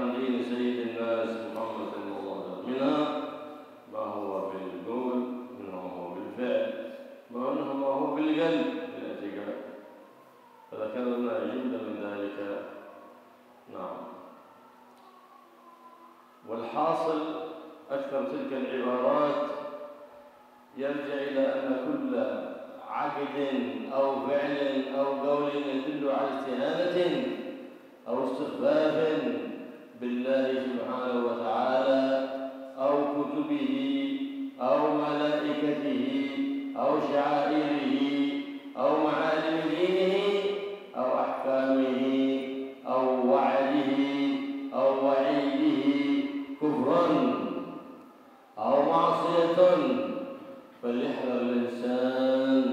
عن دين سيد الناس محمد صلى الله عليه وسلم، منها ما هو بالقول، منها ما هو بالفعل، منها ما هو بالقلب بالاعتقاد، فذكرنا جملة من ذلك. نعم. والحاصل أكثر تلك العبارات يرجع إلى أن كل عقد أو فعل أو قول يدل على استهانة أو استخفاف بالله سبحانه وتعالى أو كتبه أو ملائكته أو شعائره أو معالم دينه أو أحكامه أو وعده أو وعيده كفر أو معصية، فليحذر الإنسان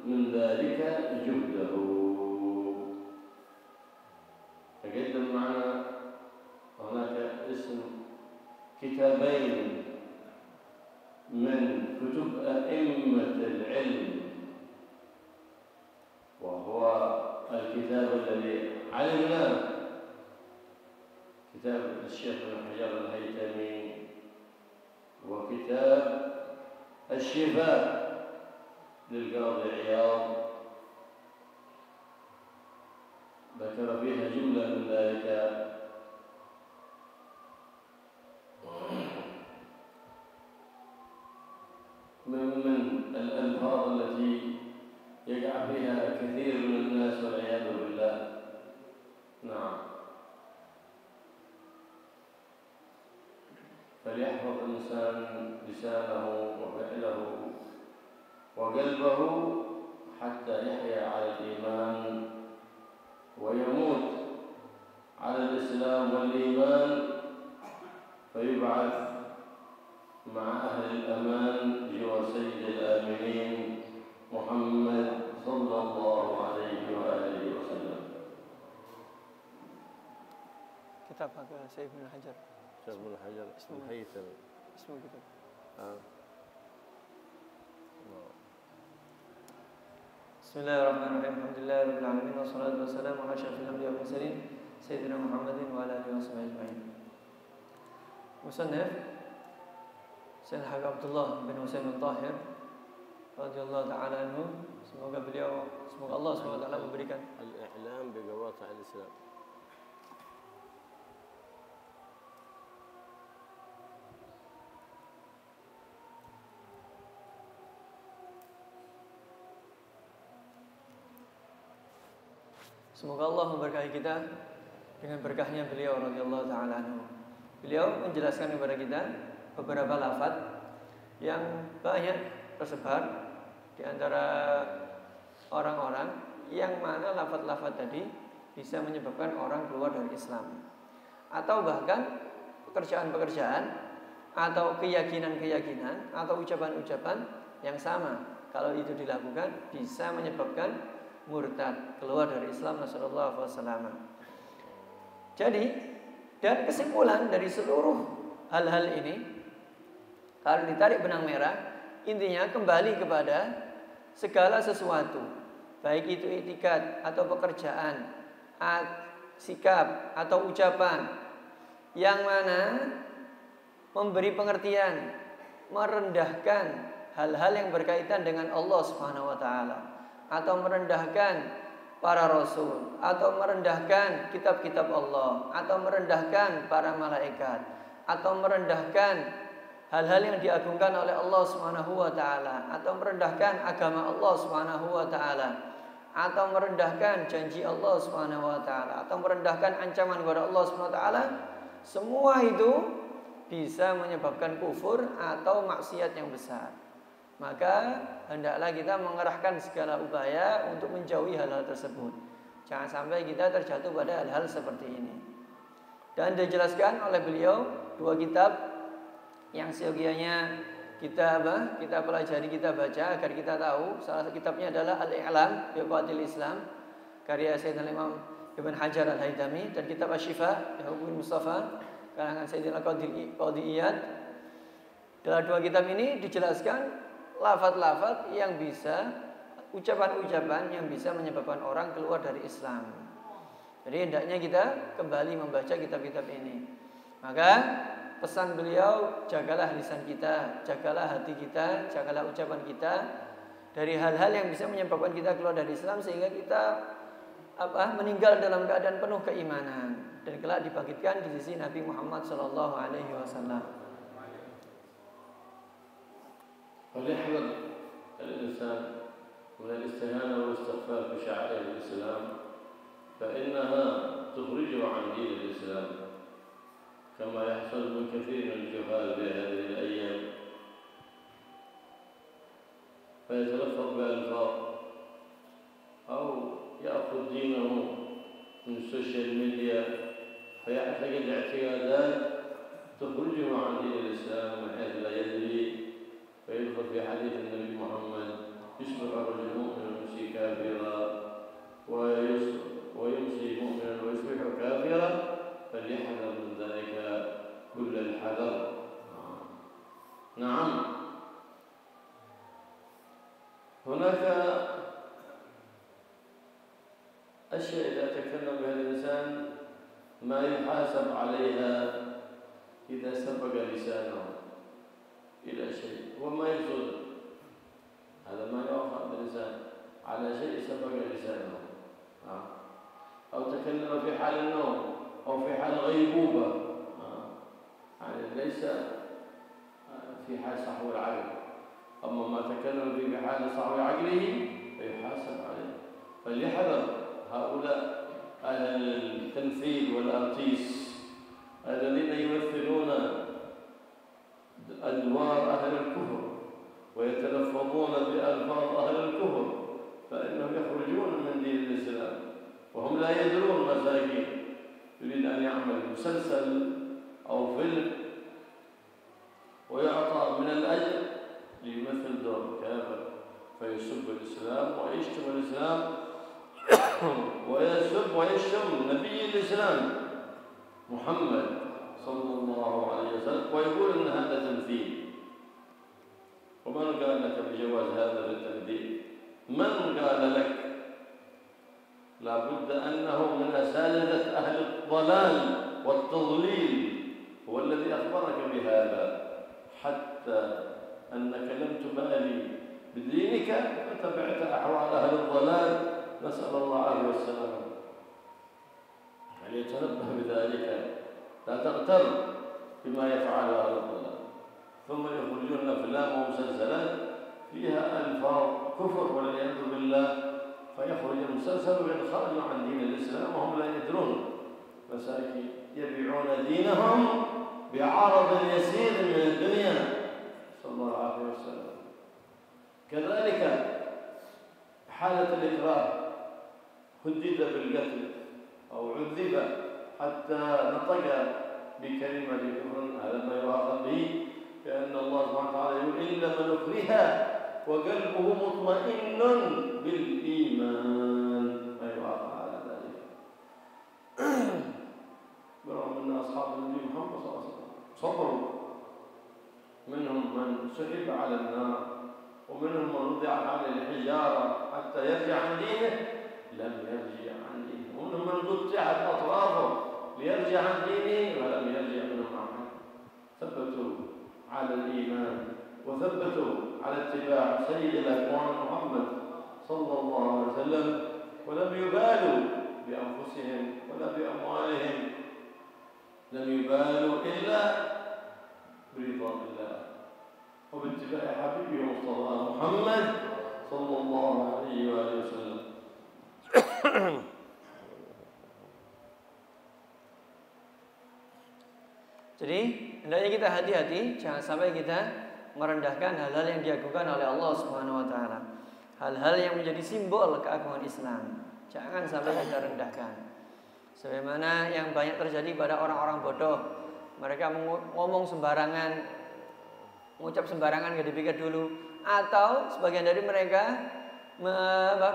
من ذلك جهده. تقدم معنا هناك اسم كتابين من كتب أئمة العلم، وهو الكتاب الذي علمناه كتاب الشيخ ابن حجر الهيثمي، وكتاب الشفاء للقاضي عياض، ذكر فيها جملة من ذلك من الألفاظ التي يقع فيها كثير من الناس والعياذ بالله. نعم. فليحفظ الإنسان لسانه وفعله وقلبه حتى يحيا على الإيمان ويموت على الإسلام والإيمان، فيبعث مع أهل الأمان جوار سيد الآمنين محمد صلى الله عليه وآله وسلم. كتاب هذا سيد بن حجر، شيخ بن حجر الهيثمي اسمه كتاب. بسم الله الرحمن الرحيم. الحمد لله رب العالمين، والصلاة والسلام على أشرف الأنبياء والمرسلين سيدنا محمد وعلى آله وصحبه أجمعين. مصنف Syekh Abdullah bin Husain bin Tahir radhiyallahu ta'ala anhu, semoga Allah SWT memberikan al-i'lam bi qawati' al-Islam. Semoga Allah memberkahi kita dengan berkahnya beliau radhiyallahu ta'ala anhu. Beliau menjelaskan kepada kita beberapa lafaz yang banyak tersebar di antara orang-orang, yang mana lafaz-lafaz tadi bisa menyebabkan orang keluar dari Islam, atau bahkan pekerjaan-pekerjaan atau keyakinan-keyakinan atau ucapan-ucapan yang sama, kalau itu dilakukan bisa menyebabkan murtad, keluar dari Islam. Nasallallahu alaihi wasallam. Jadi, dan kesimpulan dari seluruh hal-hal ini, kalau ditarik benang merah, intinya kembali kepada segala sesuatu, baik itu i'tikad atau pekerjaan, sikap atau ucapan, yang mana memberi pengertian, merendahkan hal-hal yang berkaitan dengan Allah Subhanahu wa taala, atau merendahkan para rasul, atau merendahkan kitab-kitab Allah, atau merendahkan para malaikat, atau merendahkan hal-hal yang diagungkan oleh Allah Subhanahu wa taala, atau merendahkan agama Allah Subhanahu wa taala, atau merendahkan janji Allah Subhanahu wa taala, atau merendahkan ancaman kepada Allah Subhanahu wa taala, semua itu bisa menyebabkan kufur atau maksiat yang besar. Maka hendaklah kita mengerahkan segala upaya untuk menjauhi hal-hal tersebut. Jangan sampai kita terjatuh pada hal-hal seperti ini. Dan dijelaskan oleh beliau dua kitab yang seyogianya kita pelajari, kita baca agar kita tahu. Salah satu kitabnya adalah Al-I'lam bi Qawaidil Islam karya Sayyidina Imam Ibn Hajar Al-Haythami, dan kitab Asy-Syifa bi Hukmil Mustafa karangan Sayyidina Qadhi Iyad. Dalam dua kitab ini dijelaskan lafaz-lafaz yang bisa, ucapan-ucapan yang bisa menyebabkan orang keluar dari Islam. Jadi hendaknya kita kembali membaca kitab-kitab ini. Maka pesan beliau, jagalah lisan kita, jagalah hati kita, jagalah ucapan kita dari hal-hal yang bisa menyebabkan kita keluar dari Islam sehingga kita meninggal dalam keadaan penuh keimanan dan kelak dibangkitkan di sisi Nabi Muhammad sallallahu alaihi wasallam. فليحذر الإنسان من الاستهانة والاستخفاف بشعائر الإسلام فإنها تخرجه عن دين الإسلام كما يحصل من كثير من الجهال في هذه الأيام فيتلفظ بألفاظ أو يأخذ دينه من السوشيال ميديا فيعتقد اعتقادات تخرجه عن دين الإسلام من حيث لا يدري فيدخل في حديث النبي محمد يصبح الرجل مؤمنا ويمسي كافرا ويمسي مؤمنا ويصبح كافرا فليحذر من ذلك كل الحذر. نعم هناك أشياء إذا تكلم بها الإنسان ما يحاسب عليها إذا سبق لسانه إلى شيء وما يقصد هذا ما يوافق الإنسان على شيء سبق لسانه أو تكلم في حال النوم أو في حال غيبوبة يعني ليس في حال صحو العقل أما ما تكلم فيه في حال صحو عقله فيحاسب عليه. فليحذر هؤلاء أهل التمثيل والأرتيس الذين يمثلون أدوار أهل الكفر ويتلفظون بألفاظ أهل الكفر فإنهم يخرجون من دين الإسلام وهم لا يدرون. مساكين يريد أن يعمل مسلسل أو فيلم ويعطى من الأجر ليمثل دور كافر فيسب الإسلام ويشتم الإسلام ويسب ويشتم نبي الإسلام محمد صلى الله عليه وسلم ويقول إن هذا تمثيل. ومن قال لك بجواز هذا في التمثيل؟ من قال لك؟ لابد أنه من أساتذة أهل الضلال والتضليل هو الذي أخبرك بهذا حتى أنك لم تبالي بدينك فتبعت أحوال أهل الضلال نسأل الله العافية والسلامة. يعني يتنبه بذلك لا تغتر بما يفعل أهل الضلال ثم يخرجون أفلام ومسلسلات فيها ألفاظ كفر والعياذ بالله فيخرج المسلسل ويخرج عن دين الإسلام وهم لا يدرون. مساكين يبيعون دينهم بعرض يسير من الدنيا صلى الله عليه وسلم. كذلك حالة الإكراه هدد بالقتل أو عذب حتى نطق بكلمة كفر هذا ما يؤاخذ به لأن الله سبحانه وتعالى يقول إلا من أكره وقلبه مطمئن بالإيمان ما يؤاخذ على ذلك. برغم أن أصحاب النبي محمد صلى الله عليه وسلم صبروا منهم من سحب على النار ومنهم من وضع على الحجارة حتى يرجع عن دينه لم يرجع عن دينه ومنهم من قطعت أطرافه ليرجع عن دينه ولم يرجع منهم أحد. ثبتوا على الإيمان وثبتوا على اتباع سيد الأكوان محمد صلى الله عليه وسلم ولم يبالوا بأنفسهم ولا بأموالهم لم يبالوا إلا برضا الله وباتباع حبيبه مصطفى محمد صلى الله عليه وآله وسلم. Jadi hendaknya kita hati-hati, jangan sampai kita merendahkan hal-hal yang diagungkan oleh Allah Subhanahu wa taala. Hal-hal yang menjadi simbol keagungan Islam, jangan sampai kita rendahkan. Sebagaimana yang banyak terjadi pada orang-orang bodoh, mereka ngomong sembarangan, mengucap sembarangan gak dipikir dulu, atau sebagian dari mereka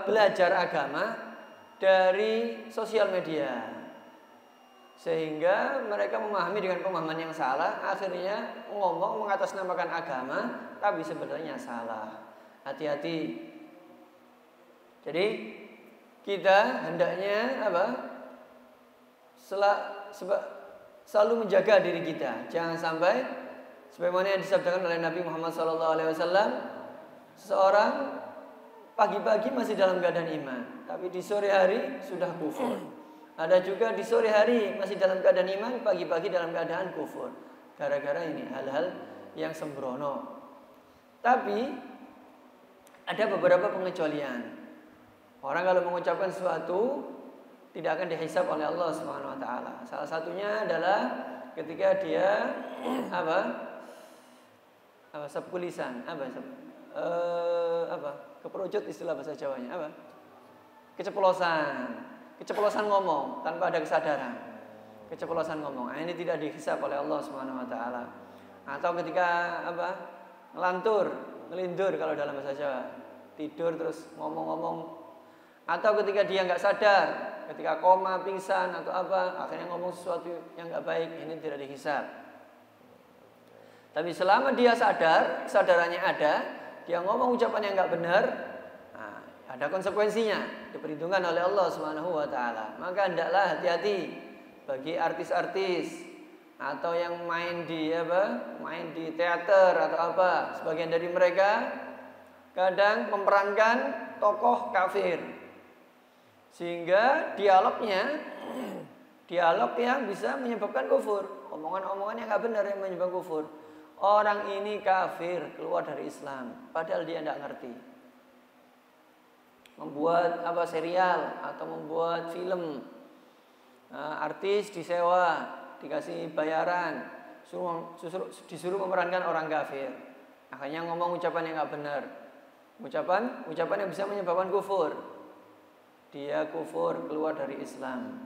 belajar agama dari sosial media. Sehingga mereka memahami dengan pemahaman yang salah, akhirnya ngomong mengatasnamakan agama, tapi sebenarnya salah. Hati-hati. Jadi kita hendaknya selalu menjaga diri kita. Jangan sampai sebagaimana yang disabdakan oleh Nabi Muhammad SAW, seseorang pagi-pagi masih dalam keadaan iman, tapi di sore hari sudah kufur. Ada juga di sore hari masih dalam keadaan iman, pagi-pagi dalam keadaan kufur. Gara-gara ini hal-hal yang sembrono. Tapi ada beberapa pengecualian. Orang kalau mengucapkan sesuatu tidak akan dihisab oleh Allah Subhanahu wa taala. Salah satunya adalah ketika dia sapu lisan, keperucut istilah bahasa Jawanya, keceplosan ngomong tanpa ada kesadaran. Keceplosan ngomong. Ini tidak dihisab oleh Allah Subhanahu wa taala. Atau ketika ngelindur kalau dalam bahasa Jawa. Tidur terus ngomong-ngomong. Atau ketika dia enggak sadar, ketika koma, pingsan atau akhirnya ngomong sesuatu yang enggak baik, ini tidak dihisab. Tapi selama dia sadar, kesadarannya ada, dia ngomong ucapan yang enggak benar, ada konsekuensinya, diperhitungkan oleh Allah Subhanahu wa taala. Maka hendaklah hati-hati bagi artis-artis atau yang main di teater atau sebagian dari mereka kadang memerankan tokoh kafir. Sehingga dialog yang bisa menyebabkan kufur, omongan-omongan yang nggak benar yang menyebabkan kufur. Orang ini kafir, keluar dari Islam, padahal dia tidak ngerti. Membuat serial atau membuat film, artis disewa, dikasih bayaran, disuruh memerankan orang kafir. Akhirnya ngomong ucapan yang nggak benar, ucapan yang bisa menyebabkan kufur. Dia kufur, keluar dari Islam.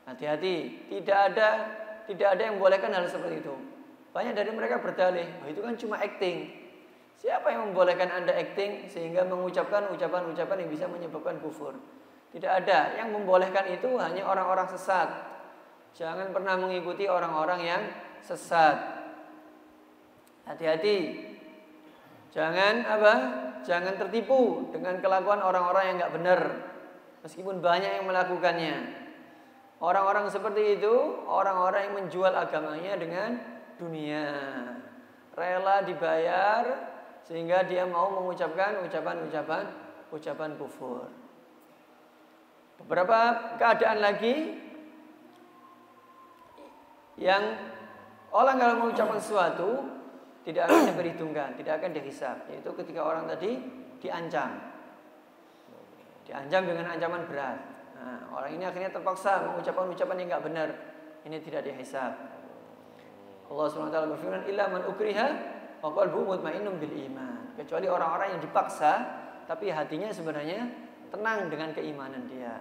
Hati-hati, tidak ada yang membolehkan hal seperti itu. Banyak dari mereka berdalih, itu kan cuma acting. Siapa yang membolehkan Anda acting sehingga mengucapkan ucapan-ucapan yang bisa menyebabkan kufur? Tidak ada. Yang membolehkan itu hanya orang-orang sesat. Jangan pernah mengikuti orang-orang yang sesat. Hati-hati. Jangan tertipu dengan kelakuan orang-orang yang enggak benar. Meskipun banyak yang melakukannya. Orang-orang seperti itu, orang-orang yang menjual agamanya dengan dunia. Rela dibayar sehingga dia mau mengucapkan ucapan kufur. Beberapa keadaan lagi yang orang kalau mengucapkan sesuatu tidak akan diperhitungkan, tidak akan dihisab. Yaitu ketika orang tadi diancam dengan ancaman berat. Orang ini akhirnya terpaksa mengucapkan ucapan yang enggak benar. Ini tidak dihisab. Allah SWT berfirman, "Illa man ukriha wa qalbuhu mutmainnun bil iman." Kecuali orang-orang yang dipaksa, tapi hatinya sebenarnya tenang dengan keimanan dia.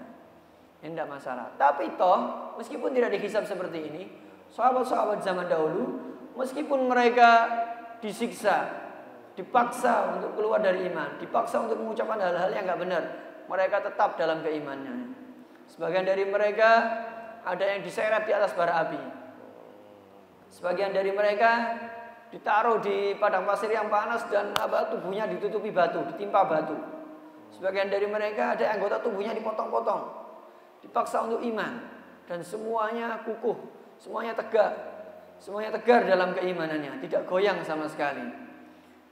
Ini tidak masalah. Tapi toh, meskipun tidak dihisab seperti ini, sahabat-sahabat zaman dahulu, meskipun mereka disiksa, dipaksa untuk keluar dari iman, dipaksa untuk mengucapkan hal-hal yang enggak benar, mereka tetap dalam keimanannya. Sebagian dari mereka ada yang diseret di atas bara api. Sebagian dari mereka ditaruh di padang pasir yang panas dan tubuhnya ditutupi batu, ditimpa batu. Sebagian dari mereka ada anggota tubuhnya dipotong-potong, dipaksa untuk iman, dan semuanya kukuh, semuanya tegar dalam keimanannya, tidak goyang sama sekali.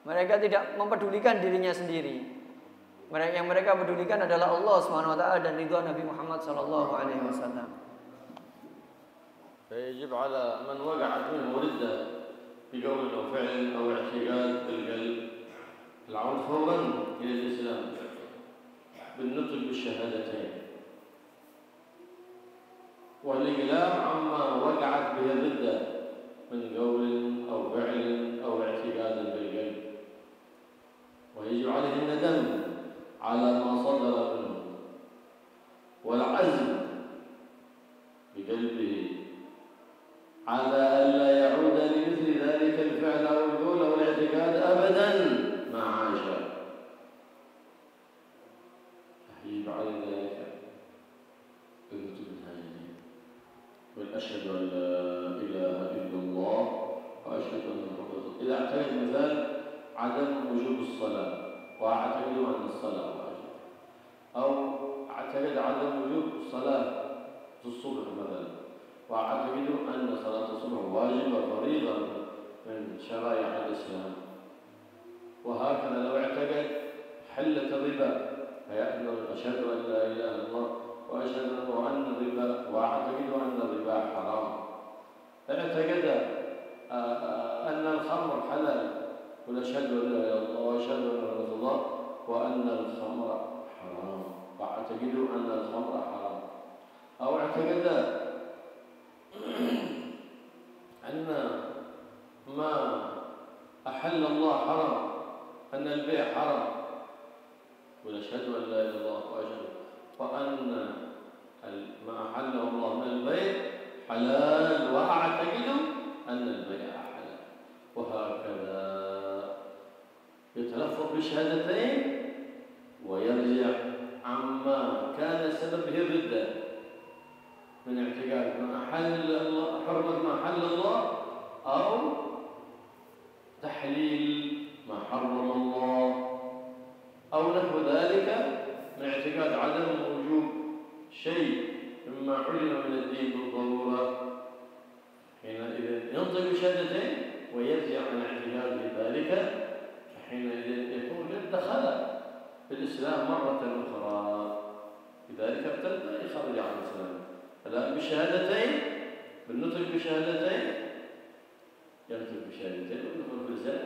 Mereka tidak mempedulikan dirinya sendiri. Yang mereka pedulikan adalah Allah SWT dan ridha Nabi Muhammad SAW. فيجب على من وقعت منه ردة بقول أو فعل أو اعتقاد بالقلب العودة فورا إلى الإسلام بالنطق بالشهادتين والإقلاع عما وقعت به الردة من قول أو فعل أو اعتقاد بالقلب، ويجب عليه الندم على ما صدر منه والعزم بقلبه على ألا يعود لمثل ذلك الفعل أو القول أو الاعتقاد أبدا ما عاش. يجب على ذلك بالنطق بالشهادتين والأشهد أن لا إله إلا الله وأشهد أن محمدا. إذا اعتقد مثال عدم وجوب الصلاة وأعتقد أن الصلاة واجبة، أو اعتقد عدم وجوب الصلاة الصبح مثلا، وأعتقد أن صلاة الصبح واجبة فريضة من شرائع الإسلام. وهكذا لو اعتقد حلة الربا، فيأتي أشهد أن لا إله إلا الله وأشهد أن الربا وأعتقد أن الربا حرام. اعتقد أن الخمر حلال، قل أشهد أن لا إله إلا الله وأشهد أن رسول الله وأن الخمر حرام، وأعتقد أن الخمر حرام. أو اعتقد أن ما أحل الله حرام، أن البيع حرام، قل أشهد أن لا إله إلا الله وأشهد وأن ما أحله الله من البيع حلال، وأعتقد أن البيع حلال. وهكذا يتلفظ بالشهادتين ويرجع عما كان سببه الردة من اعتقاد ما أحل الله، حرمة ما أحل الله، أو تحليل ما حرم الله، أو نحو ذلك من اعتقاد عدم وجوب شيء مما علم من الدين بالضرورة. حينئذ ينطق بشهادتين ويرجع عن اعتقاد ذلك، حينئذ يكون قد دخل في الإسلام مرة أخرى، لذلك ابتدأ يخرج عن الإسلام. الآن بالشهادتين، بالنطق بشهادتين ينطق بشهادتين ويدخل في الإسلام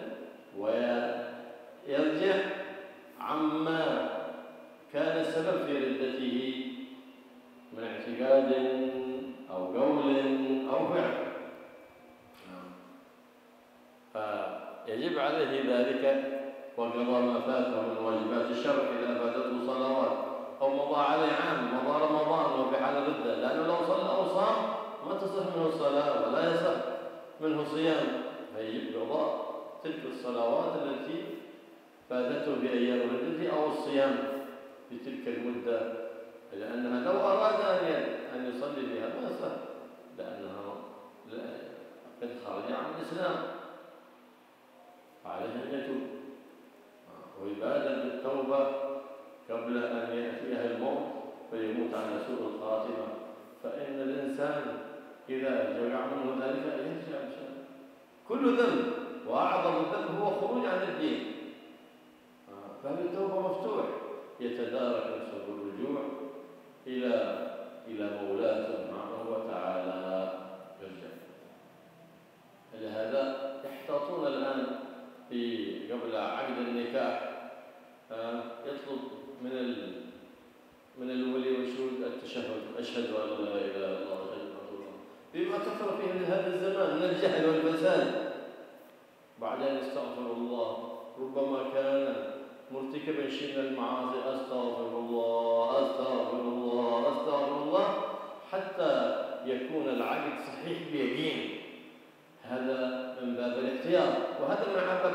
ويرجع عما كان السبب في ردته من اعتقاد أو قول أو فعل. فيجب عليه ذلك وقضى ما فاته من واجبات الشرع إذا فاتته صلوات، أو مضى عليه عام، مضى رمضان وفي حال ردة، لأنه لو صلى أو صام ما تصح منه الصلاة ولا يصح منه صيام، فيجب قضاء تلك الصلوات التي فاتته في أيام ردته أو الصيام في تلك المدة، لأنها لو أراد أن يصلي فيها ما يصح، لأنها قد خرج عن الإسلام، فعليه أن يتوب ويبادر بالتوبة قبل أن يأتيه الموت فيموت على سوء الخاتمة. فإن الإنسان إذا جرع منه ذلك يرجع إن شاء الله. كل ذنب وأعظم الذنب هو خروج عن الدين، فالتوبة مفتوح، يتدارك نفسه الرجوع إلى مولاه سبحانه وتعالى يرجع. لهذا يحتاطون الآن قبل عقد النكاح يطلب من الولي والشهود التشهد، أشهد أن لا إله إلا الله وأشهد أن رسول الله، بما كثر فيه من هذا الزمان من الجهل والفساد. بعدين يستغفر الله، ربما كان مرتكبا شيء من المعاصي، أستغفر الله أستغفر الله أستغفر الله، حتى يكون العقد صحيح بيقين. هذا من باب الاحتياط، وهذا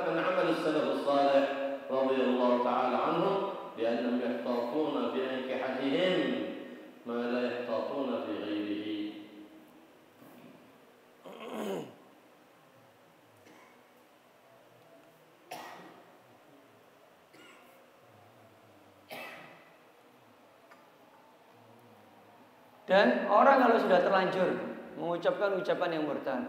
من عمل السلف الصالح رضي الله تعالى عنهم، لأنهم يحتاطون في أنكحتهم ما لا يحتاطون في غيره. Dan orang kalau sudah terlanjur mengucapkan ucapan yang murtad,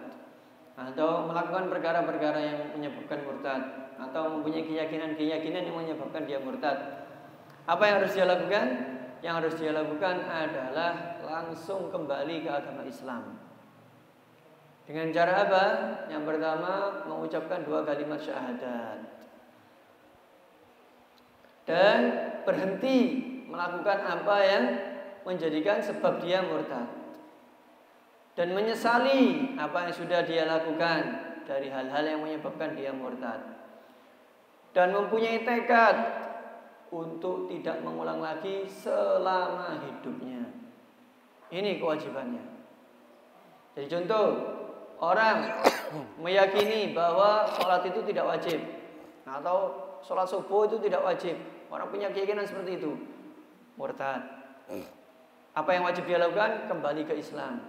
atau melakukan perkara-perkara yang menyebabkan murtad, atau mempunyai keyakinan-keyakinan yang menyebabkan dia murtad, apa yang harus dia lakukan? Yang harus dia lakukan adalah langsung kembali ke agama Islam. Dengan cara apa? Yang pertama, mengucapkan 2 kalimat syahadat dan berhenti melakukan apa yang menjadikan sebab dia murtad, dan menyesali apa yang sudah dia lakukan dari hal-hal yang menyebabkan dia murtad, dan mempunyai tekad untuk tidak mengulang lagi selama hidupnya. Ini kewajibannya. Jadi contoh, orang meyakini bahwa sholat itu tidak wajib, atau sholat subuh itu tidak wajib. Orang punya keyakinan seperti itu, murtad. Apa yang wajib dia lakukan? Kembali ke Islam,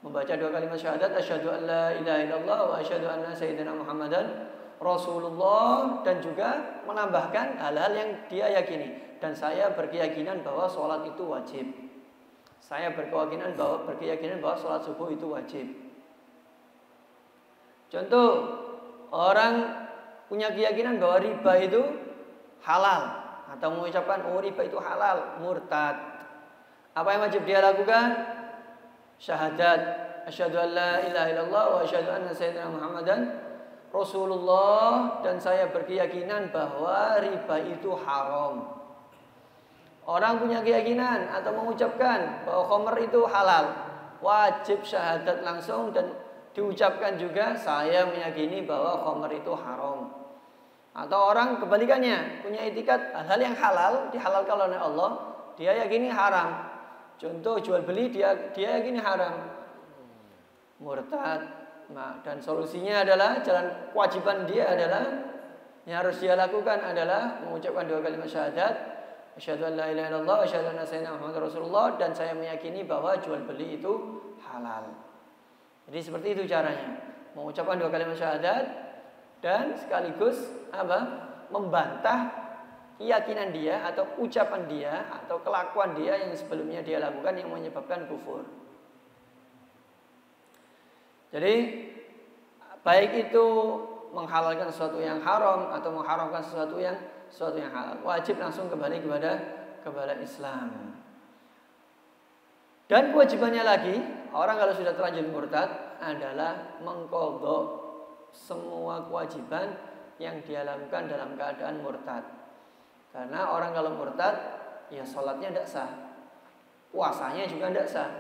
membaca 2 kalimat syahadat, asyhadu an la ilaha illallah wa asyhadu anna sayyidina Muhammadan Rasulullah, dan juga menambahkan hal-hal yang dia yakini. Dan saya berkeyakinan bahwa sholat itu wajib. Saya berkeyakinan bahwa sholat subuh itu wajib. Contoh, orang punya keyakinan bahwa riba itu halal atau mengucapkan riba itu halal, murtad. Apa yang wajib dia lakukan? Syahadat, asyhadu an la ilaha illallah wa asyhadu anna sayyidina Muhammadan Rasulullah, dan saya berkeyakinan bahwa riba itu haram. Orang punya keyakinan atau mengucapkan bahwa khamr itu halal, wajib syahadat langsung dan diucapkan juga, saya meyakini bahwa khamr itu haram. Atau orang kebalikannya, punya itikat hal-hal yang halal dihalalkan oleh Allah, dia yakini haram. Contoh jual beli, dia yakini haram, murtad. Nah, dan solusinya adalah, jalan kewajiban dia adalah, yang harus dia lakukan adalah mengucapkan 2 kalimat syahadat, asyhadu an la ilaha illallah wa asyhadu anna sayyidina Muhammadar Rasulullah, dan saya meyakini bahwa jual beli itu halal. Jadi seperti itu caranya, mengucapkan 2 kalimat syahadat dan sekaligus membantah keyakinan dia atau ucapan dia atau kelakuan dia yang sebelumnya dia lakukan yang menyebabkan kufur. Jadi baik itu menghalalkan sesuatu yang haram atau mengharamkan sesuatu yang halal, wajib langsung kembali kepada Islam. Dan kewajibannya lagi, orang kalau sudah terlanjur murtad adalah mengqadha semua kewajiban yang dia lakukan dalam keadaan murtad. Karena orang kalau murtad, ya sholatnya tidak sah, puasanya juga tidak sah.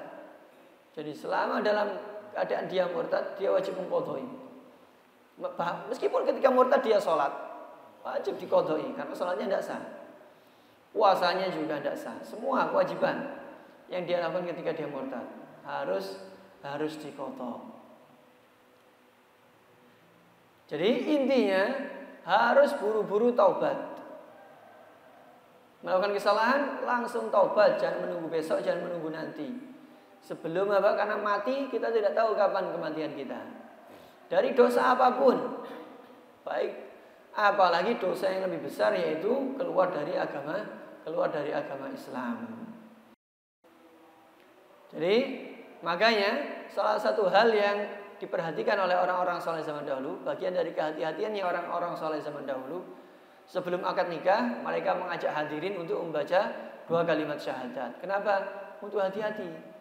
Jadi selama dalam keadaan dia murtad, dia wajib mengqadha. Meskipun ketika murtad dia sholat, wajib diqadha karena sholatnya tidak sah, puasanya juga tidak sah. Semua kewajiban yang dia lakukan ketika dia murtad harus diqadha. Jadi intinya harus buru-buru taubat. Melakukan kesalahan langsung taubat, jangan menunggu besok, jangan menunggu nanti. Sebelum karena mati kita tidak tahu kapan kematian kita. Dari dosa apapun, baik apalagi dosa yang lebih besar, yaitu keluar dari agama Islam. Jadi makanya salah satu hal yang diperhatikan oleh orang-orang saleh zaman dahulu, bagian dari kehati-hatiannya orang-orang saleh zaman dahulu, sebelum akad nikah mereka mengajak hadirin untuk membaca 2 kalimat syahadat. Kenapa? Untuk hati-hati.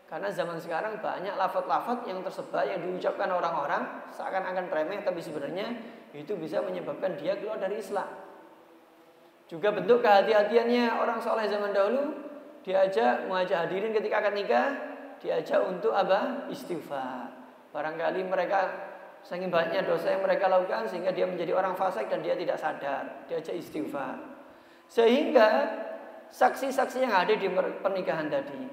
Karena zaman sekarang banyak lafaz-lafaz yang tersebar yang diucapkan orang-orang seakan-akan remeh, tapi sebenarnya itu bisa menyebabkan dia keluar dari Islam. Juga bentuk kehati-hatiannya orang saleh zaman dahulu, mengajak hadirin ketika akad nikah, diajak untuk istighfar. Barangkali mereka saking banyaknya dosa yang mereka lakukan sehingga dia menjadi orang fasik dan dia tidak sadar, diajak istighfar. Sehingga saksi-saksi yang hadir di pernikahan tadi,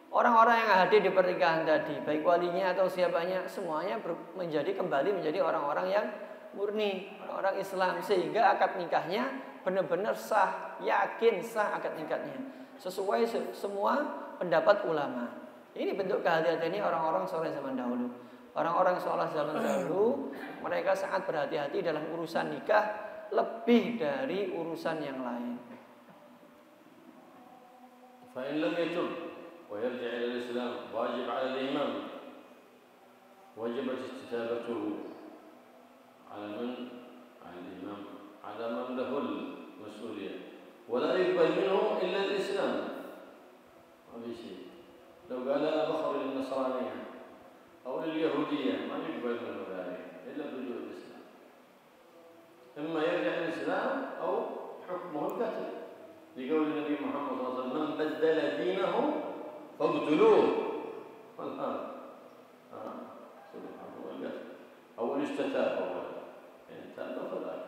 orang-orang yang hadir di pernikahan tadi, baik walinya atau siapanya, semuanya kembali menjadi orang-orang yang murni, orang-orang Islam, sehingga akad nikahnya benar-benar sah, yakin sah akad nikahnya, sesuai semua pendapat ulama. Ini bentuk kehati-hatian orang-orang saleh zaman dahulu. Orang-orang saleh zaman dahulu mereka sangat berhati-hati dalam urusan nikah lebih dari urusan yang lain. Fa in lam yatub wa yarji' ila al-Islam, wajib 'ala al-imam, wajibat istitabatuhu 'ala man 'ala al-imam 'ala man lahu al-mas'uliyah wa la yuqbal minhu illa al-Islam. Hada syai. Law qala bakhar lin-nasraniyah أو اليهودية ما يقبل منه ذلك إلا بوجود الإسلام. إما يرجع الإسلام أو حكمه القتل، لقول النبي محمد صلى الله عليه وسلم: من بدل دينه فاقتلوه. سبحان الله. أو الاستتاب أولا، يعني تاب فذاك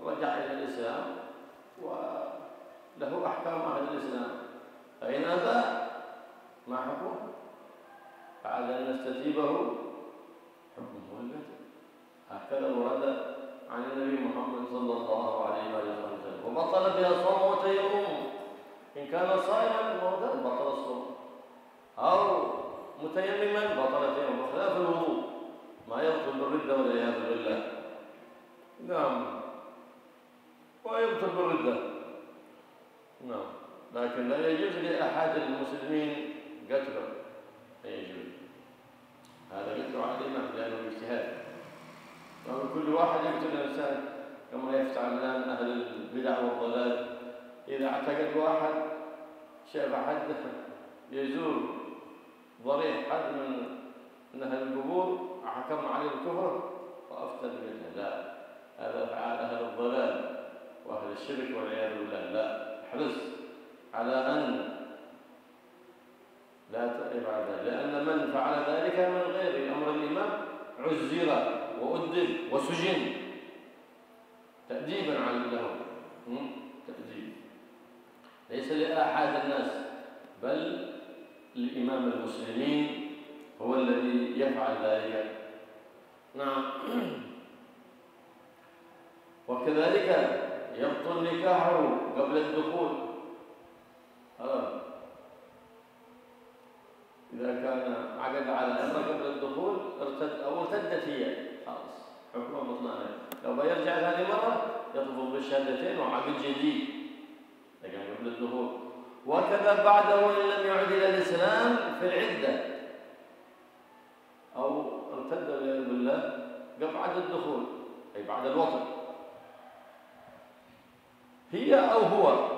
رجع إلى الإسلام وله أحكام أهل الإسلام، فإن أبى ما حكمه؟ بعد أن نستتيبه حكمه القتل. هكذا ورد عن النبي محمد صلى الله عليه وسلم. وبطل بها صوم وتيمم، إن كان صائما بطل الصوم، أو متيمما بطل التيمم، بخلاف الوضوء ما يبطل بالردة والعياذ بالله. نعم، ويبطل بالردة. نعم، لكن لا يجوز لأحد المسلمين قتله لا يجوز. هذا قتله على الإمام لأنه اجتهاد. كل واحد يقتل الإنسان كما يفعل الآن أهل البدع والضلال. إذا اعتقد واحد شاف حد يزور ضريح حد من أهل القبور حكم عليه الكفر وأفتى بمثله. لا، هذا أفعال أهل الضلال وأهل الشرك والعياذ بالله. لا، احرص على أن لا تفعل ذلك، لأن من فعل ذلك من غير أمر الإمام عزر وأدب وسجن تأديبا على له. تأديب ليس لأحد الناس، بل الإمام المسلمين هو الذي يفعل ذلك. نعم. وكذلك يبطل نكاحه قبل الدخول. إذا كان عقد على امرأة قبل الدخول ارتدت هي، خلاص حكمه بطلانه. لو بيرجع هذه مرة يطلب بالشهادتين وعقد جديد لكن قبل الدخول. وكذا بعده إن لم يعد إلى الإسلام في العدة أو ارتد والعياذ بالله قبل الدخول أي بعد الوطن، هي أو هو،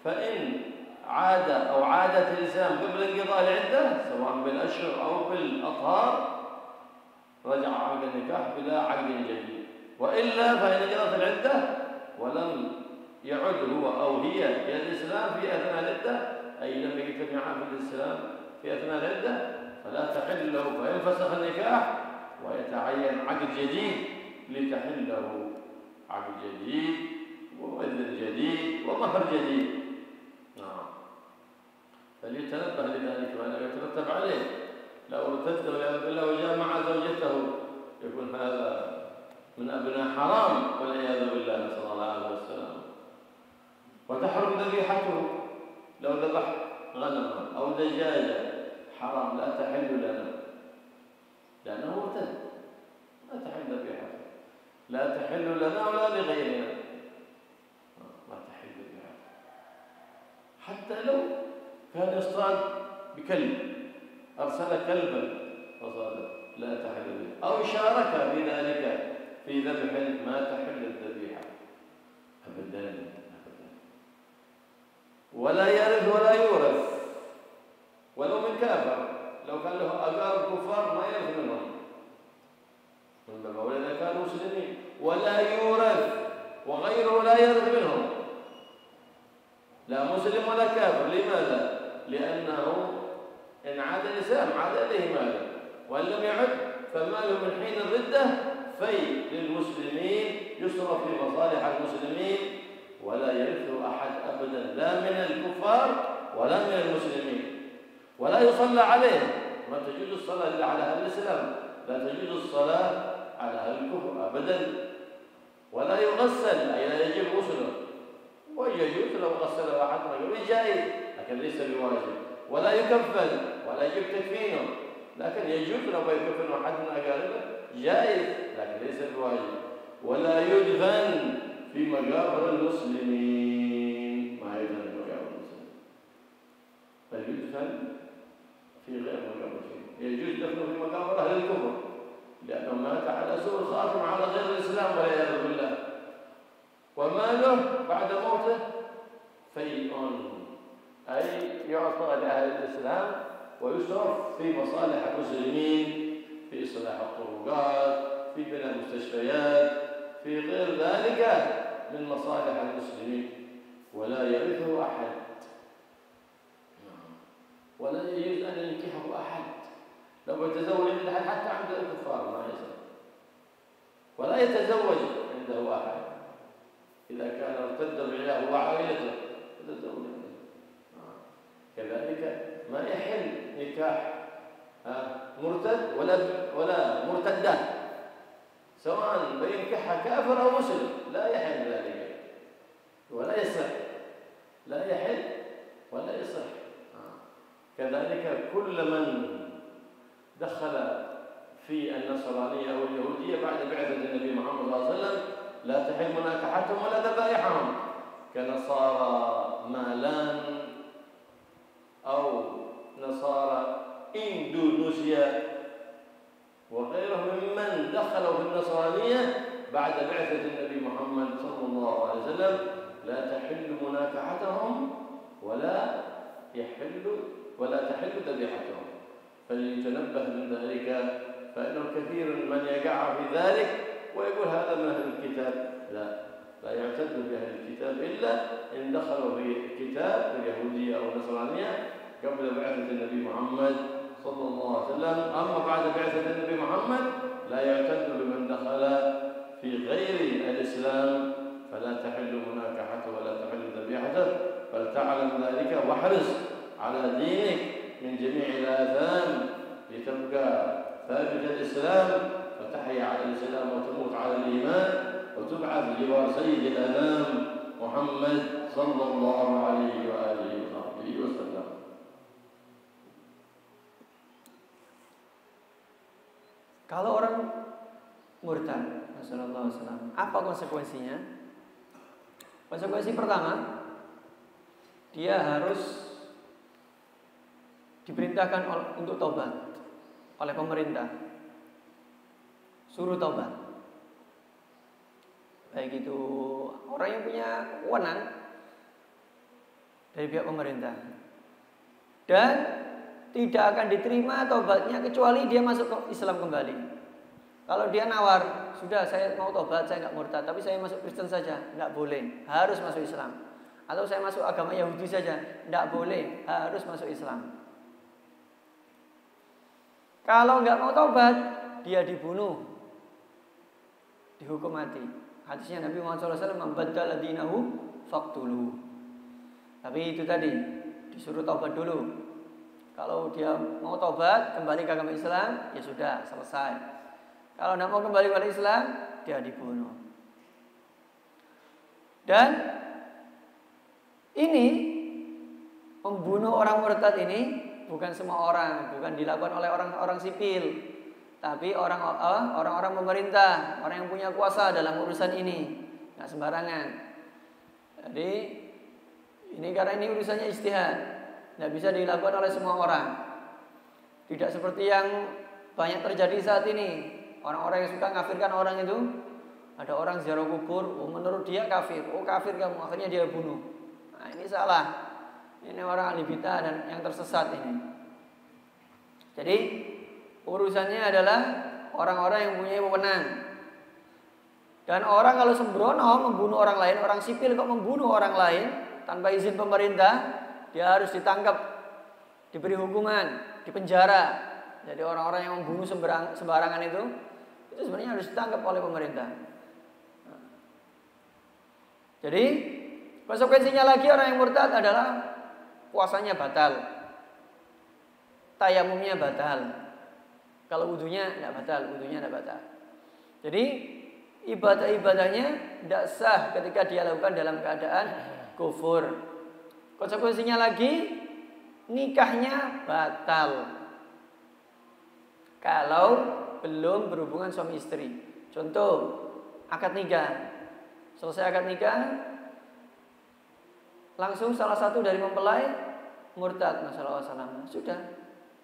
فإن عاد أو عادت الإسلام قبل انقضاء العدة سواء بالأشهر أو بالأطهار رجع عقد النكاح بلا عقد جديد. وإلا فإن انقضت العدة ولم يعد هو أو هي إلى الإسلام في أثناء العدة، أي لم يجتمع في الإسلام في أثناء العدة، فلا تحل له، فينفسخ النكاح ويتعين عقد جديد لتحل له عقد جديد ومؤذن جديد ومهر جديد. فليتنبه لذلك وأنه يترتب عليه. لو ارتد والعياذ بالله وجامع زوجته يكون هذا من أبناء حرام والعياذ بالله، نسأل الله عليه وسلم. وتحرم ذبيحته، لو ذبح غنما أو دجاجة حرام لا تحل لنا لأنه مرتد، لا تحل ذبيحته، لا تحل لنا ولا لغيرنا، ما تحل ذبيحته. حتى لو كان يصطاد بكلب، أرسل كلبا فصاده لا تحل به، أو شارك في ذلك في ذبح ما تحل الذبيحة أبدا. ولا يرث ولا يورث ولو من كافر، لو كان له أقارب كفار ما يرث منهم من باب أولى إذا كانوا مسلمين. ولا يورث وغيره لا يرث منهم، لا مسلم ولا كافر. لماذا؟ لأنه إن عاد الإسلام عاد إليه ماله، وإن لم يعد فماله من حين الردة في للمسلمين يصرف في مصالح المسلمين، ولا يرث أحد أبدا لا من الكفار ولا من المسلمين. ولا يصلى عليه، ما تجوز الصلاة إلا على أهل الإسلام، لا تجوز الصلاة على أهل الكفر أبدا. ولا يغسل أي لا يجب غسله، ويجوز لو غسل أحد رجل جائز لكن ليس بواجب. ولا يكفن ولا يجب تكفينه، لكن يجوز لو يكفن أحد من أقاربه جائز لكن ليس بواجب. ولا يدفن في مقابر المسلمين، ما يدفن في مقابر المسلمين، بل يدفن في غير مقابر المسلمين. يجوز دفنه في مقابر أهل الكفر لأنه مات على سوء الخاتم على غير الإسلام والعياذ بالله. وماله بعد موته فيء، أي يعطى لأهل الإسلام ويصرف في مصالح المسلمين، في إصلاح الطرقات، في بناء المستشفيات، في غير ذلك من مصالح المسلمين. ولا يرثه أحد، ولا يجوز أن ينكحه أحد. لو يتزوج عند أحد حتى عند الكفار ما يصح، ولا يتزوج عنده أحد إذا كان ارتد بعياه وعائلته يتزوج عنده. كذلك ما يحل نكاح مرتد ولا مرتدة، سواء بينكحها كافر أو مسلم، لا يحل ذلك ولا يصح، لا يحل ولا يصح. كذلك كل من دخل في النصرانية أو اليهودية بعد بعثة النبي محمد صلى الله عليه وسلم لا تحل مناكحتهم ولا ذبائحهم، كنصارى مالان أو نصارى إندونيسيا وغيرهم ممن دخلوا في النصرانية بعد بعثة النبي محمد صلى الله عليه وسلم لا تحل مناكحتهم ولا تحل ذبيحتهم، فليتنبه من ذلك، فإنه كثير من يقع في ذلك ويقول هذا من أهل الكتاب. لا يعتد بأهل الكتاب إلا إن دخلوا في الكتاب اليهودية أو النصرانية قبل بعثة النبي محمد صلى الله عليه وسلم. أما بعد بعثة النبي محمد لا يعتد بمن دخل في غير الإسلام، فلا تحل مناكحته ولا تحل ذبيحته، فلتعلم ذلك واحرص على دينك من جميع الآثام لتبقى ثابت الإسلام، فتحيا على الإسلام وتموت على الإيمان، وتبعث جوار سيد الأنام محمد صلى الله عليه وآله وصحبه وسلم. Kalau orang murtad, Rasulullah SAW, apa konsekuensinya? Konsekuensi pertama, dia harus diperintahkan untuk taubat oleh pemerintah, suruh taubat. Baik itu orang yang punya wewenang dari pihak pemerintah, dan tidak akan diterima taubatnya kecuali dia masuk ke Islam kembali. Kalau dia nawar, sudah saya mau taubat, saya nggak murtad, tapi saya masuk Kristen saja, nggak boleh, harus masuk Islam. Atau saya masuk agama Yahudi saja, nggak boleh, harus masuk Islam. Kalau nggak mau taubat, dia dibunuh, dihukum mati. Hadisnya Nabi Muhammad SAW, "Membaddala dinahu faqtuluh." Tapi itu tadi, disuruh taubat dulu. Kalau dia mau taubat, kembali ke agama Islam, ya sudah, selesai. Kalau tidak mau kembali ke Islam, dia dibunuh. Dan ini, membunuh orang murtad ini bukan semua orang, bukan dilakukan oleh orang-orang sipil, tapi orang-orang pemerintah, orang yang punya kuasa dalam urusan ini, nggak sembarangan. Jadi ini karena ini urusannya ijtihad, nggak bisa dilakukan oleh semua orang. Tidak seperti yang banyak terjadi saat ini, orang-orang yang suka ngafirkan orang itu. Ada orang ziarah kubur, menurut dia kafir, kafir kamu, akhirnya dia bunuh. Nah ini salah. Ini orang ahli bidah dan yang tersesat ini. Jadi urusannya adalah orang-orang yang punya wewenang. Dan orang kalau sembrono membunuh orang lain, orang sipil kok membunuh orang lain tanpa izin pemerintah, dia harus ditangkap, diberi hukuman, dipenjara. Jadi orang-orang yang membunuh sembarangan itu sebenarnya harus ditangkap oleh pemerintah. Jadi konsekuensinya lagi orang yang murtad adalah puasanya batal, tayamumnya batal. Kalau wudunya tidak batal. Jadi ibadah-ibadahnya tidak sah ketika dia lakukan dalam keadaan kufur. Konsekuensinya lagi nikahnya batal kalau belum berhubungan suami istri. Contoh, akad nikah. Selesai akad nikah, langsung salah satu dari mempelai murtad, Rasulullah SAW, sudah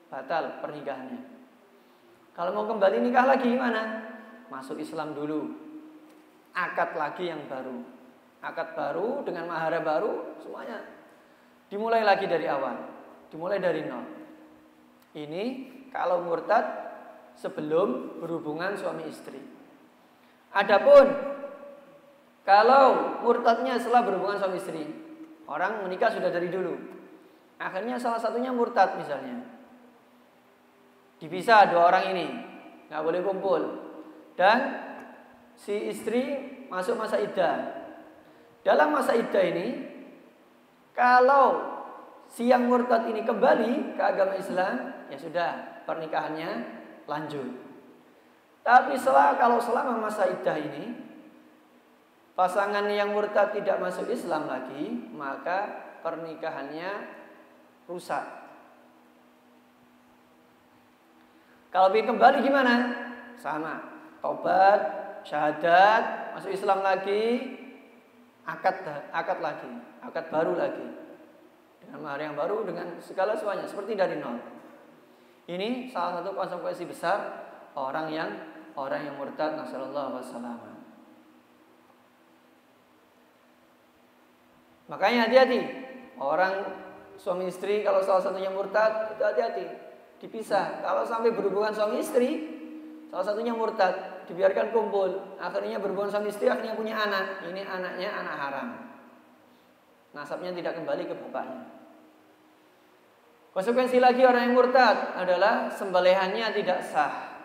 batal pernikahannya. Kalau mau kembali nikah lagi gimana? Masuk Islam dulu, akad lagi yang baru, akad baru dengan mahar baru, semuanya dimulai lagi dari awal, dimulai dari nol. Ini kalau murtad sebelum berhubungan suami istri. Adapun kalau murtadnya setelah berhubungan suami istri, orang menikah sudah dari dulu, akhirnya salah satunya murtad misalnya, dipisah dua orang ini, nggak boleh kumpul, dan si istri masuk masa iddah. Dalam masa iddah ini, kalau si yang murtad ini kembali ke agama Islam, ya sudah, pernikahannya lanjut. Tapi kalau selama masa iddah ini pasangan yang murtad tidak masuk Islam lagi, maka pernikahannya rusak. Kalau ingin kembali gimana? Sama, tobat, syahadat, masuk Islam lagi, akad lagi, akad baru lagi, dengan mahar yang baru, dengan segala semuanya seperti dari nol. Ini salah satu konsekuensi besar orang yang murtad, nasallallahu alaihi wasallam. Makanya hati-hati. Orang suami istri kalau salah satunya murtad, itu hati-hati. Dipisah. Kalau sampai berhubungan suami istri, salah satunya murtad, dibiarkan kumpul, akhirnya berhubungan suami istri, akhirnya punya anak. Ini anaknya anak haram. Nasabnya tidak kembali ke bapaknya. Konsekuensi lagi orang yang murtad adalah sembelihannya tidak sah.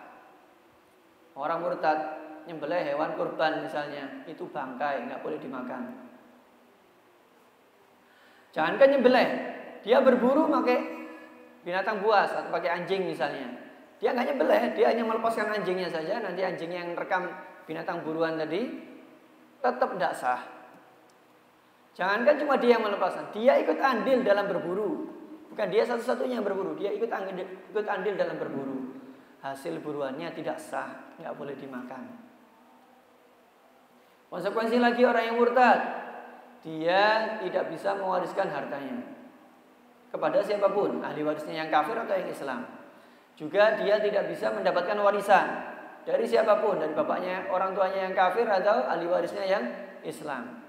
Orang murtad nyembelih hewan kurban misalnya, itu bangkai, nggak boleh dimakan. Jangankan nyembelih, dia berburu pakai binatang buas atau pakai anjing misalnya. Dia nggak nyembelih, dia hanya melepaskan anjingnya saja. Nanti anjing yang rekam binatang buruan tadi tetap tidak sah. Jangankan cuma dia yang melepaskan, dia ikut andil dalam berburu. Bukan dia satu-satunya yang berburu, dia ikut andil dalam berburu. Hasil buruannya tidak sah, nggak boleh dimakan. Konsekuensi lagi orang yang murtad, dia tidak bisa mewariskan hartanya kepada siapapun, ahli warisnya yang kafir atau yang Islam. Juga dia tidak bisa mendapatkan warisan dari siapapun, dari bapaknya, orang tuanya yang kafir atau ahli warisnya yang Islam.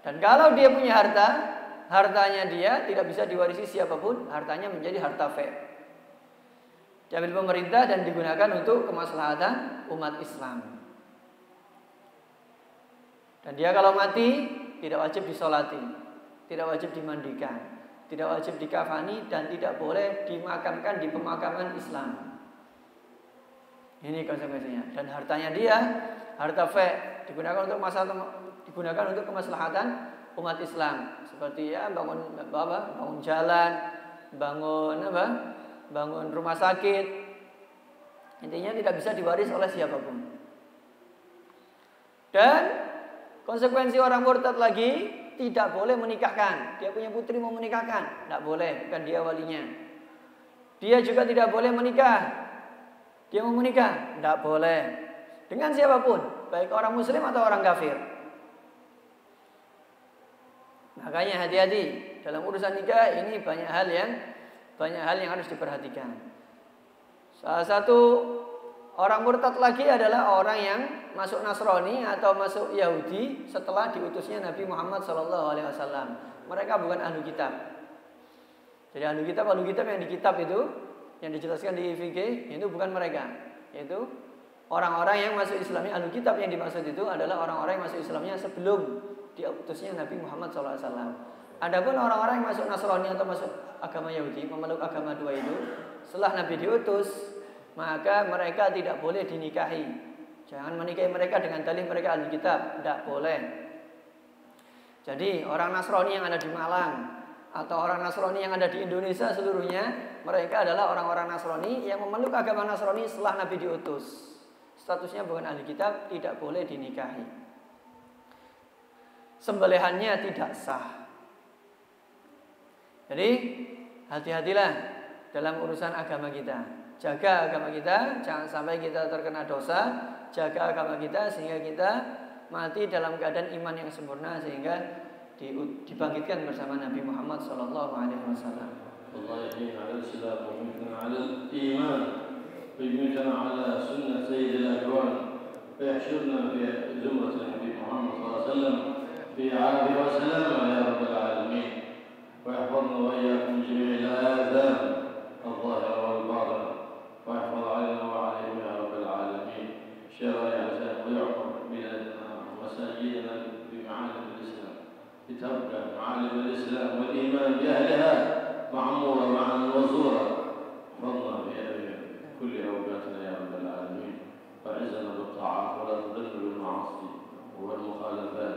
Dan kalau dia punya harta, hartanya dia tidak bisa diwarisi siapapun, hartanya menjadi harta fe. Diambil pemerintah dan digunakan untuk kemaslahatan umat Islam. Dan dia kalau mati tidak wajib disolati, tidak wajib dimandikan, tidak wajib dikafani, dan tidak boleh dimakamkan di pemakaman Islam. Ini konsekuensinya. Dan hartanya dia, harta fe, digunakan untuk kemaslahatan umat Islam. Seperti ya bangun jalan, bangun rumah sakit. Intinya tidak bisa diwaris oleh siapapun. Dan konsekuensi orang murtad lagi, tidak boleh menikahkan. Dia punya putri mau menikahkan, tidak boleh, bukan dia walinya. Dia juga tidak boleh menikah. Dia mau menikah, tidak boleh. Dengan siapapun, baik orang muslim atau orang kafir. Makanya hati-hati dalam urusan nikah ini banyak hal yang harus diperhatikan. Salah satu orang murtad lagi adalah orang yang masuk Nasrani atau masuk Yahudi setelah diutusnya Nabi Muhammad SAW. Mereka bukan ahlu kitab. Jadi ahlu kitab yang di kitab itu, yang dijelaskan di fikih itu bukan mereka. Itu orang-orang yang masuk Islamnya ahlu kitab, yang dimaksud itu adalah orang-orang yang masuk Islamnya sebelum diutusnya Nabi Muhammad SAW. Adapun orang-orang yang masuk Nasrani atau masuk agama Yahudi, memeluk agama dua itu, setelah Nabi diutus, maka mereka tidak boleh dinikahi. Jangan menikahi mereka dengan dalih mereka ahli kitab, tidak boleh. Jadi orang Nasrani yang ada di Malang atau orang Nasrani yang ada di Indonesia seluruhnya, mereka adalah orang-orang Nasrani yang memeluk agama Nasrani setelah Nabi diutus. Statusnya bukan ahli kitab, tidak boleh dinikahi. Sembelihannya tidak sah. Jadi hati-hatilah dalam urusan agama kita. Jaga agama kita, jangan sampai kita terkena dosa. Jaga agama kita sehingga kita mati dalam keadaan iman yang sempurna, sehingga dibangkitkan bersama Nabi Muhammad SAW. Allah yahina ala Islam wa yumitna ala iman wa yumitna ala sunnah sayyidil akwan wa yahsyurna fi zumrat Nabi Muhammad SAW fi afi wa salama ya rabbal alamin wa yahfazna wa iyyakum jami'il adhan al-zahira wal batin wa yahfaz alaina wa alaikum ya rabbal alamin syara'ya wa ya'mur biladana wa masajidana bi ma'alim al-islam لتبقى معالم الإسلام والإيمان بأهلها معمورة معا وزورا فضلا في كل أوقاتنا يا رب العالمين وأعزنا بالطاعات ولا تضلنا بالمعاصي والمخالفات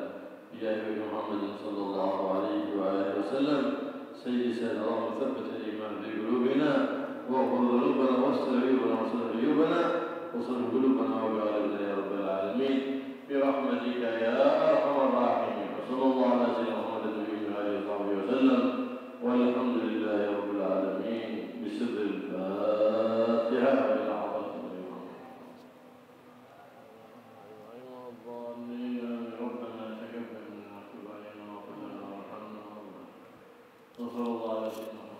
بجاه محمد صلى الله عليه وآله وسلم سيد سيدنا اللهم ثبت الإيمان في قلوبنا واغفر ذنوبنا واستر عيوبنا واستر عيوبنا وصلح قلوبنا وبارك يا رب العالمين برحمتك يا أرحم الراحمين. صلى الله على سيدنا محمد النبي وآله وصحبه وسلم والحمد لله رب العالمين بسر الفاتحة إلى حضرة النبي محمد. أيها الضالين ربنا تقبل منا وتب علينا وقنا وارحمنا وصلى الله على سيدنا